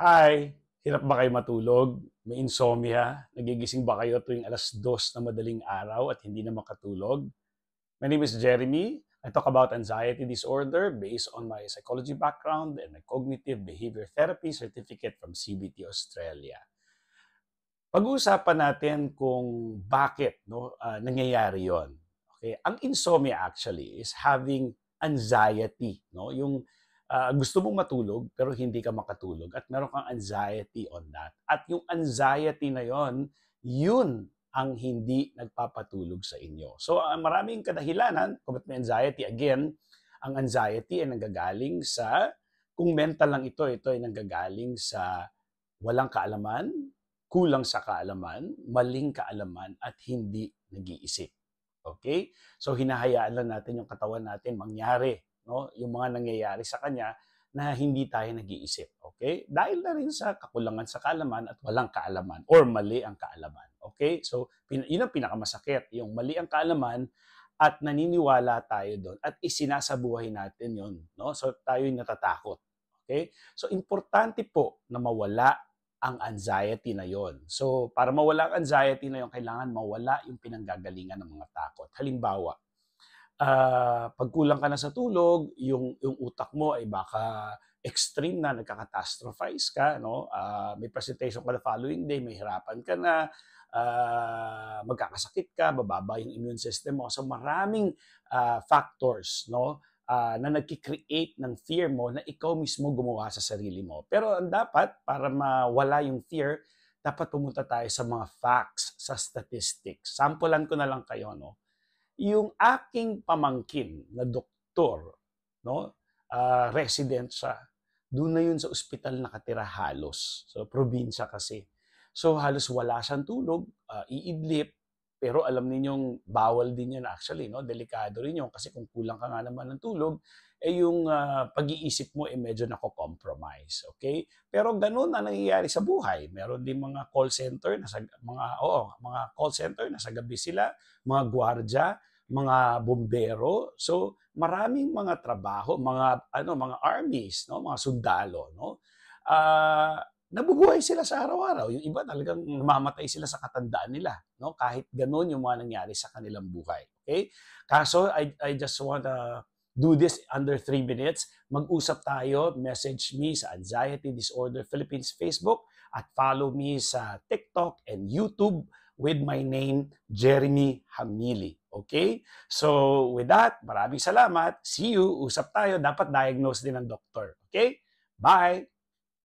Hi! Hirap ba kayo matulog? May insomnia? Nagigising ba kayo tuwing alas 2 na madaling araw at hindi na makatulog? My name is Jeremy. I talk about anxiety disorder based on my psychology background and my cognitive behavior therapy certificate from CBT Australia. Pag-uusapan natin kung bakit nangyayari yon. Okay? Ang insomnia actually is having anxiety. No? Yung gusto mong matulog pero hindi ka makatulog at meron kang anxiety on that. At yung anxiety na yon, yun ang hindi nagpapatulog sa inyo. So maraming kadahilanan kung ba't may anxiety. Again, ang anxiety ay nanggagaling sa, kung mental lang ito ay nanggagaling sa walang kaalaman, kulang sa kaalaman, maling kaalaman, at hindi nag-iisip. Okay? So hinahayaan lang natin yung katawan natin mangyari, no? Yung mga nangyayari sa kanya na hindi tayo nag-iisip. Okay? Dahil na rin sa kakulangan sa kaalaman at walang kaalaman or mali ang kaalaman. Okay? So yun ang pinakamasakit, yung mali ang kaalaman at naniniwala tayo doon at isinasabuhay natin yun, no? So tayo'y natatakot. Okay? So importante po na mawala ang anxiety na yon. So, para mawala ang anxiety na yon, kailangan mawala yung pinanggagalingan ng mga takot. Halimbawa, pag kulang ka na sa tulog, yung utak mo ay baka extreme na, nagka-catastrophize ka, no? May presentation ka the following day, may hirapan ka na, magkakasakit ka, bababa yung immune system mo. So, maraming factors, no? Na nagki-create ng fear mo na ikaw mismo gumawa sa sarili mo. Pero ang dapat, para mawala yung fear, dapat pumunta tayo sa mga facts, sa statistics. Sampulan ko na lang kayo, no? Yung aking pamangkin na doktor, no? Resident siya. Doon na yun sa ospital nakatira halos. So, probinsya kasi. So, halos wala siyang tulog, iidlip, pero alam ninyong bawal din yan actually, no? Delikado rin yun kasi kung kulang ka nga naman ng tulog, yung pag-iisip mo medyo nako-compromise, okay? Pero ganun ang nangyayari sa buhay. Meron din mga call center na sa mga call center na sa gabi sila, mga gwardiya, mga bombero. So, maraming mga trabaho, mga armies, no, mga sundalo, no? Nabubuhay sila sa araw-araw. Yung iba talagang namamatay sila sa katandaan nila, no? Kahit ganun yung mga nangyari sa kanilang buhay. Okay? Kaso, I just wanna do this under 3 minutes. Mag-usap tayo, message me sa Anxiety Disorder Philippines Facebook at follow me sa TikTok and YouTube with my name, Jeremy Hamili. Okay? So, with that, maraming salamat. See you. Usap tayo. Dapat diagnose din ng doktor. Okay? Bye!